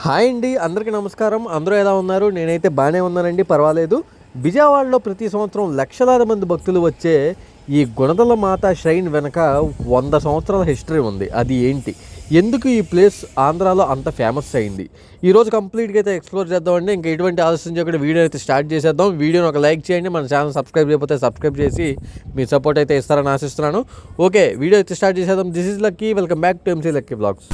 Hi అండి, అందరికీ నమస్కారం. అందరూ ఎలా ఉన్నారు? నేనైతే బాగానే ఉన్నానండి, పర్వాలేదు. విజయవాడలో ప్రతి సంవత్సరం లక్షలాది మంది భక్తులు వచ్చే ఈ గుణదల మాత ష్రైన్ వెనక 100 సంవత్సరాల హిస్టరీ ఉంది. అది ఏంటి, ఎందుకు ఈ ప్లేస్ ఆంధ్రాలో అంత ఫేమస్ అయింది, ఈరోజు కంప్లీట్గా అయితే ఎక్స్ప్లోర్ చేద్దామండి. ఇంకా ఎటువంటి ఆలోచన చేయకుండా వీడియో అయితే స్టార్ట్ చేసేద్దాం. వీడియోని ఒక లైక్ చేయండి, మన ఛానల్ సబ్స్క్రైబ్ చేయకపోతే సబ్స్క్రైబ్ చేసి మీ సపోర్ట్ అయితే ఇస్తారని ఆశిస్తున్నాను. ఓకే, వీడియో అయితే స్టార్ట్ చేసేద్దాం. This is Lucky, welcome back to MC Lucky blogs.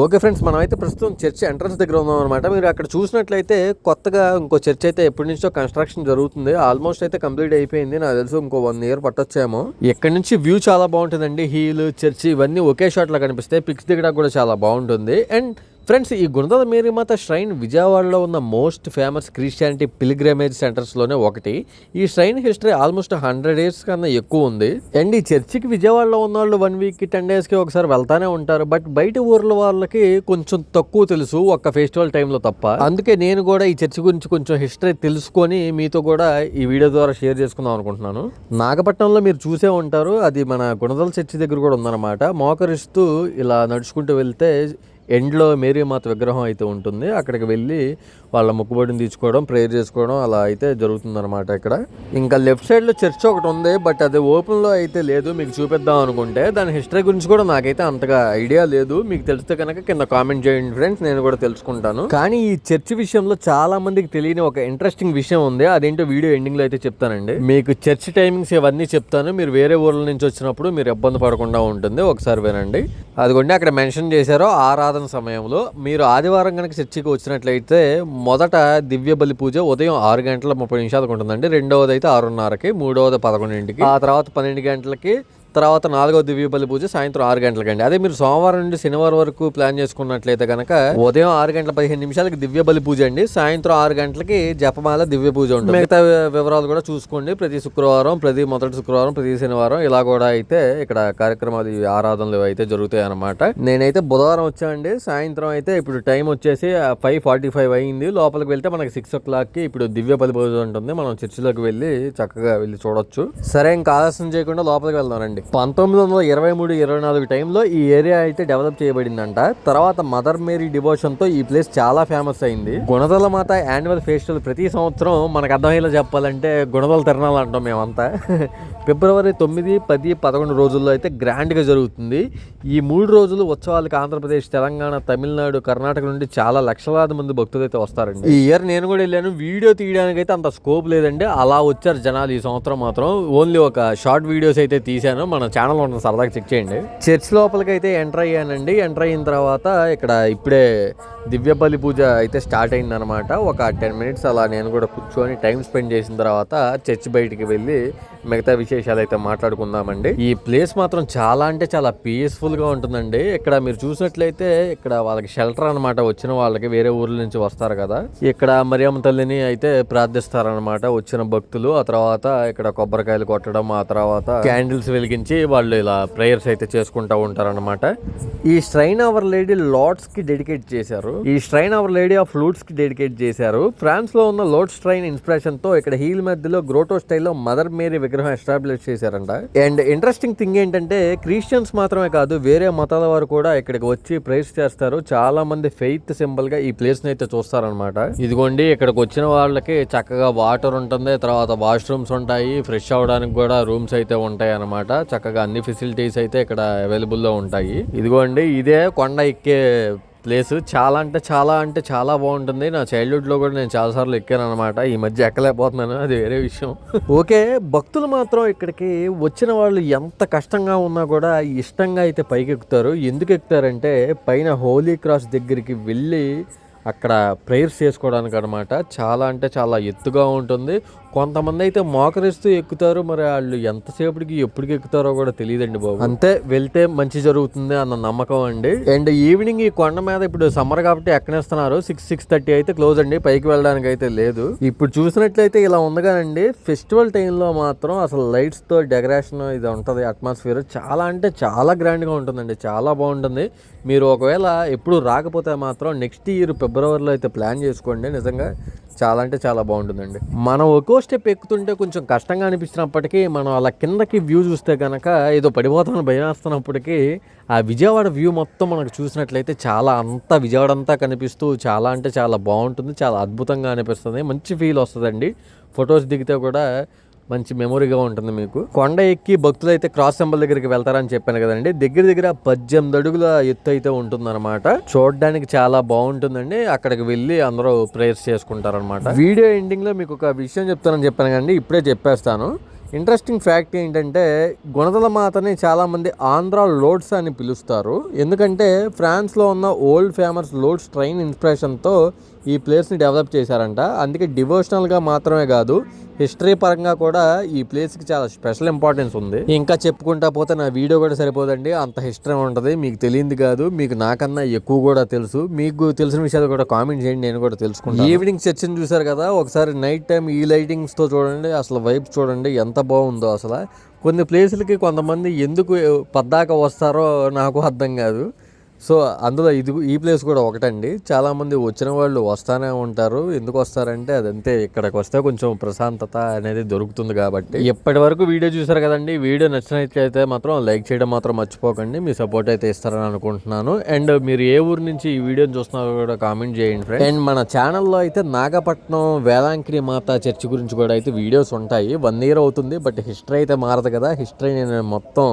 Okay friends, మనమైతే ప్రస్తుతం చర్చ్ ఎంట్రన్స్ దగ్గర ఉన్నాం అనమాట. మీరు అక్కడ చూసినట్లయితే కొత్తగా ఇంకో చర్చ్ అయితే ఎప్పటి నుంచో కన్స్ట్రక్షన్ జరుగుతుంది. ఆల్మోస్ట్ అయితే కంప్లీట్ అయిపోయింది. నాకు తెలుసు ఇంకో 1 year పట్టొచ్చేమో. ఇక్కడ నుంచి వ్యూ చాలా బాగుంటుందండి. హీల్, చర్చ్ ఇవన్నీ ఒకే షాట్లో కనిపిస్తాయి. పిక్స్ దిగడానికి కూడా చాలా బాగుంటుంది. అండ్ ఫ్రెండ్స్, ఈ గుణదల మేరీమాత ష్రైన్ విజయవాడలో ఉన్న మోస్ట్ ఫేమస్ క్రిస్టియానిటీ పిల్గ్రిమేజ్ సెంటర్స్లోనే ఒకటి. ఈ ష్రైన్ హిస్టరీ ఆల్మోస్ట్ 100 years కన్నా ఎక్కువ ఉంది. అండ్ ఈ చర్చికి విజయవాడలో ఉన్న వాళ్ళు 1 week 10 daysకి ఒకసారి వెళ్తానే ఉంటారు. బట్ బయట ఊర్ల వాళ్ళకి కొంచెం తక్కువ తెలుసు, ఒక్క ఫెస్టివల్ టైంలో తప్ప. అందుకే నేను కూడా ఈ చర్చి గురించి కొంచెం హిస్టరీ తెలుసుకొని మీతో కూడా ఈ వీడియో ద్వారా షేర్ చేసుకుందాం అనుకుంటున్నాను. నాగపట్నంలో మీరు చూసే ఉంటారు, అది మన గుణదల చర్చి దగ్గర కూడా ఉందన్నమాట. మోకరిస్తూ ఇలా నడుచుకుంటూ వెళ్తే ఎండ్లో మేరీమాత విగ్రహం అయితే ఉంటుంది. అక్కడికి వెళ్ళి వాళ్ళ మొక్కుబడిని తీర్చుకోవడం, ప్రేయర్ చేసుకోవడం అలా అయితే జరుగుతుందన్నమాట. ఇక్కడ ఇంకా లెఫ్ట్ సైడ్లో చర్చ్ ఒకటి ఉంది, బట్ అది ఓపెన్లో అయితే లేదు. మీకు చూపిద్దాం అనుకుంటే దాని హిస్టరీ గురించి కూడా నాకైతే అంతగా ఐడియా లేదు. మీకు తెలిస్తే కనుక కింద కామెంట్ చేయండి ఫ్రెండ్స్, నేను కూడా తెలుసుకుంటాను. కానీ ఈ చర్చ్ విషయంలో చాలా మందికి తెలియని ఒక ఇంట్రెస్టింగ్ విషయం ఉంది. అదేంటో వీడియో ఎండింగ్లో అయితే చెప్తానండి. మీకు చర్చ్ టైమింగ్స్ ఇవన్నీ చెప్తాను. మీరు వేరే ఊర్ల నుంచి వచ్చినప్పుడు మీరు ఇబ్బంది పడకుండా ఉంటుంది, ఒకసారి వినండి. అదిగోండి, అక్కడ మెన్షన్ చేశారో ఆరాధన సమయంలో మీరు ఆదివారం కనుక చర్చికి వచ్చినట్లయితే మొదట దివ్య బలి పూజ ఉదయం 6:30 ఉంటుందండి. రెండవది అయితే 6:30కి, మూడవది 11ంటికి, ఆ తర్వాత 12 గంటలకి, తర్వాత 4వ దివ్య బలి పూజ సాయంత్రం 6 గంటలకండి. అదే మీరు సోమవారం నుండి శనివారం వరకు ప్లాన్ చేసుకున్నట్లయితే కనుక ఉదయం 6:15 దివ్య బలి పూజ అండి. సాయంత్రం 6 గంటలకి జపమాల దివ్య పూజ ఉంటుంది. మిగతా వివరాలు కూడా చూసుకోండి. ప్రతి శుక్రవారం, ప్రతి మొదటి శుక్రవారం, ప్రతి శనివారం ఇలా కూడా అయితే ఇక్కడ కార్యక్రమాలు, ఆరాధనలు అయితే జరుగుతాయి అన్నమాట. నేనైతే బుధవారం వచ్చానండి. సాయంత్రం అయితే ఇప్పుడు టైం వచ్చేసి 5:45 అయింది. లోపలికి వెళ్తే మనకి 6 o'clockకి ఇప్పుడు దివ్య బలి పూజ ఉంటుంది. మనం చర్చిలోకి వెళ్ళి చక్కగా వెళ్ళి చూడొచ్చు. సరే, ఇంకా ఆలస్యం చేయకుండా లోపలికి వెళ్దామండి. 1923-24 టైంలో ఈ ఏరియా అయితే డెవలప్ చేయబడిందంట. తర్వాత మదర్ మేరీ డివోషన్ తో ఈ ప్లేస్ చాలా ఫేమస్ అయింది. గుణదల మాత యాన్యువల్ ఫెస్టివల్ ప్రతి సంవత్సరం మనకు అర్థమయ్యేలా చెప్పాలంటే గుణదల తిరణాలు అంటాం మేమంతా. ఫిబ్రవరి 9, 10, 11 రోజుల్లో అయితే గ్రాండ్గా జరుగుతుంది. ఈ 3 రోజులు ఉత్సవాలకి ఆంధ్రప్రదేశ్, తెలంగాణ, తమిళనాడు, కర్ణాటక నుండి చాలా లక్షలాది మంది భక్తులు అయితే వస్తారండి. ఈ ఇయర్ నేను కూడా వెళ్ళాను. వీడియో తీయడానికి అయితే అంత స్కోప్ లేదండి, అలా వచ్చారు జనాలు. ఈ సంవత్సరం మాత్రం ఓన్లీ ఒక షార్ట్ వీడియోస్ అయితే తీశాను. మన ఛానల్ ఉంటుంది, సరదాగా చెక్ చేయండి. చర్చ్ లోపలికి అయితే ఎంటర్ అయ్యానండి. ఎంటర్ అయిన తర్వాత ఇక్కడ ఇప్పుడే దివ్య బలి పూజ అయితే స్టార్ట్ అయిందనమాట. ఒక 10 minutes అలా నేను కూడా కూర్చొని టైం స్పెండ్ చేసిన తర్వాత చర్చ్ బయటికి వెళ్ళి మిగతా విశేషాలు అయితే మాట్లాడుకుందామండి. ఈ ప్లేస్ మాత్రం చాలా అంటే చాలా పీస్ఫుల్గా ఉంటుందండి. ఇక్కడ మీరు చూసినట్లయితే ఇక్కడ వాళ్ళకి షెల్టర్ అనమాట. వచ్చిన వాళ్ళకి వేరే ఊర్ల నుంచి వస్తారు కదా, ఇక్కడ మరియమ్మ తల్లిని అయితే ప్రార్థిస్తారనమాట వచ్చిన భక్తులు. ఆ తర్వాత ఇక్కడ కొబ్బరికాయలు కొట్టడం, ఆ తర్వాత క్యాండిల్స్ వెలిగించి వాళ్ళు ఇలా ప్రేయర్స్ అయితే చేసుకుంటూ ఉంటారనమాట. ఈ ష్రైన్ అవర్ లేడీ లార్డ్స్ కి డెడికేట్ చేశారు. ఈ shrine our lady of Lourdes కి డెడికేట్ చేశారు. ఫ్రాన్స్ లో ఉన్న లోర్డ్ ష్రైన్ ఇన్స్పిరేషన్ తో ఇక్కడ హీల్ మధ్యలో గ్రోటో స్టైల్లో మదర్ మేరీ విగ్రహం ఎస్టాబ్లిష్ చేశారంట. అండ్ ఇంట్రెస్టింగ్ థింగ్ ఏంటంటే క్రిస్టియన్స్ మాత్రమే కాదు, వేరే మతాల వారు కూడా ఇక్కడికి వచ్చి ప్రేయర్స్ చేస్తారు. చాలా మంది ఫెయిత్ సింబల్ గా ఈ ప్లేస్ ని అయితే చూస్తారనమాట. ఇదిగోండి, ఇక్కడికి వచ్చిన వాళ్ళకి చక్కగా వాటర్ ఉంటుంది, తర్వాత వాష్రూమ్స్ ఉంటాయి, ఫ్రెష్ అవడానికి కూడా రూమ్స్ అయితే ఉంటాయి అనమాట. చక్కగా అన్ని ఫెసిలిటీస్ అయితే ఇక్కడ అవైలబుల్ లో ఉంటాయి. ఇదిగోండి, ఇదే కొండ ఎక్కే ప్లేస్. చాలా అంటే చాలా బాగుంటుంది. నా చైల్డ్హుడ్ లో కూడా నేను చాలా సార్లు ఎక్కాను అనమాట. ఈ మధ్య ఎక్కలేకపోతున్నాను, అది వేరే విషయం. ఓకే, భక్తులు మాత్రం ఇక్కడికి వచ్చిన వాళ్ళు ఎంత కష్టంగా ఉన్నా కూడా ఇష్టంగా అయితే పైకి ఎక్కుతారు. ఎందుకు ఎక్కుతారంటే పైన హోలీ క్రాస్ దగ్గరికి వెళ్ళి అక్కడ ప్రేయర్స్ చేసుకోవడానికి అనమాట. చాలా అంటే చాలా ఎత్తుగా ఉంటుంది. కొంతమంది అయితే మోకరిస్తూ ఎక్కుతారు. మరి వాళ్ళు ఎంతసేపటికి ఎప్పటికి ఎక్కుతారో కూడా తెలియదండి బాబు. అంతే, వెళ్తే మంచి జరుగుతుంది అన్న నమ్మకం అండి. అండ్ ఈవినింగ్ ఈ కొండ మీద ఇప్పుడు సమ్మర్ కాబట్టి ఎక్కనేస్తున్నారు. 6:30 అయితే క్లోజ్ అండి, పైకి వెళ్ళడానికి అయితే లేదు. ఇప్పుడు చూసినట్లయితే ఇలా ఉంది కానండి, ఫెస్టివల్ టైంలో మాత్రం అసలు లైట్స్ తో డెకరేషన్ ఇది ఉంటుంది. అట్మాస్ఫియర్ చాలా అంటే చాలా గ్రాండ్ గా ఉంటుందండి, చాలా బాగుంటుంది. మీరు ఒకవేళ ఎప్పుడు రాకపోతే మాత్రం నెక్స్ట్ ఇయర్ ఫిబ్రవరిలో అయితే ప్లాన్ చేసుకోండి. నిజంగా చాలా అంటే చాలా బాగుంటుందండి. మనం ఒక్కో స్టెప్ ఎక్కుతుంటే కొంచెం కష్టంగా అనిపించినప్పటికీ మనం అలా కిందకి వ్యూ చూస్తే కనుక ఏదో పడిపోతామని భయం వేస్తున్నప్పటికీ ఆ విజయవాడ వ్యూ మొత్తం మనకు చూసినట్లయితే చాలా అంతా విజయవాడ అంతా కనిపిస్తూ చాలా అంటే చాలా బాగుంటుంది, చాలా అద్భుతంగా అనిపిస్తుంది, మంచి ఫీల్ వస్తుందండి. ఫొటోస్ దిగితే కూడా మంచి మెమొరీగా ఉంటుంది మీకు. కొండ ఎక్కి భక్తులు అయితే క్రాస్ సింబల్ దగ్గరికి వెళ్తారని చెప్పాను కదండి. దగ్గర దగ్గర 18 అడుగుల ఎత్తు అయితే ఉంటుందన్నమాట. చూడడానికి చాలా బాగుంటుందండి. అక్కడికి వెళ్ళి అందరూ ప్రేయర్స్ చేసుకుంటారనమాట. వీడియో ఎండింగ్ లో మీకు ఒక విషయం చెప్తానని చెప్పాను కదండి, ఇప్పుడే చెప్పేస్తాను. ఇంట్రెస్టింగ్ ఫ్యాక్ట్ ఏంటంటే గుణదల మాతని చాలామంది ఆంధ్ర లోడ్స్ అని పిలుస్తారు. ఎందుకంటే ఫ్రాన్స్లో ఉన్న ఓల్డ్ ఫేమస్ లోడ్స్ ట్రైన్ ఇన్స్పిరేషన్తో ఈ ప్లేస్ని డెవలప్ చేశారంట. అందుకే డివోషనల్గా మాత్రమే కాదు, హిస్టరీ పరంగా కూడా ఈ ప్లేస్కి చాలా స్పెషల్ ఇంపార్టెన్స్ ఉంది. ఇంకా చెప్పుకుంటా పోతే నా వీడియో కూడా సరిపోదండి, అంత హిస్టరీ ఉంటుంది. మీకు తెలియంది కాదు, మీకు నాకన్నా ఎక్కువ కూడా తెలుసు. మీకు తెలిసిన విషయాలు కూడా కామెంట్ చేయండి, నేను కూడా తెలుసుకుంటాను. ఈవినింగ్ సెక్షన్ చూసారు కదా, ఒకసారి నైట్ టైం ఈ లైటింగ్స్తో చూడండి, అసలు వైబ్స్ చూడండి ఎంత బాగుందో. అసలు కొన్ని ప్లేసులకి కొంతమంది ఎందుకు పద్దాక వస్తారో నాకు అర్థం కాదు. సో అందులో ఈ ప్లేస్ కూడా ఒకటండి. చాలామంది వచ్చిన వాళ్ళు వస్తూనే ఉంటారు. ఎందుకు వస్తారంటే అదంతే, ఇక్కడికి వస్తే కొంచెం ప్రశాంతత అనేది దొరుకుతుంది కాబట్టి. ఇప్పటి వరకు వీడియో చూసారు కదండి, వీడియో నచ్చినట్లయితే మాత్రం లైక్ చేయడం మాత్రం మర్చిపోకండి. మీ సపోర్ట్ అయితే ఇస్తారని అనుకుంటున్నాను. అండ్ మీరు ఏ ఊరు నుంచి ఈ వీడియోని చూస్తున్నారో కూడా కామెంట్ చేయండి ఫ్రెండ్స్. అండ్ మన ఛానల్లో అయితే నాగపట్నం వేలాంకిని మాత చర్చి గురించి కూడా అయితే వీడియోస్ ఉంటాయి. 1 year అవుతుంది, బట్ హిస్టరీ అయితే మారదు కదా. హిస్టరీ నేను మొత్తం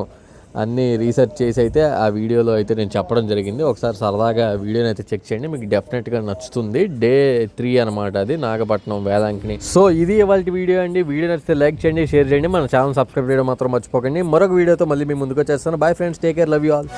అన్నీ రీసెర్చ్ చేసి అయితే ఆ వీడియోలో అయితే నేను చెప్పడం జరిగింది. ఒకసారి సరదాగా వీడియోని అయితే చెక్ చేయండి, మీకు డెఫినెట్గా నచ్చుతుంది. Day 3 అనమాట అది, నాగపట్నం వేలాంకిని. సో ఇది ఇవాళ వీడియో అండి. వీడియో నచ్చితే లైక్ చేయండి, షేర్ చేయండి, మన ఛానల్ సబ్స్క్రైబ్ చేయడం మాత్రం మర్చిపోకండి. మరొక వీడియోతో మళ్ళీ మీ ముందుకు వచ్చేస్తాను. Bye friends, take care, love you all.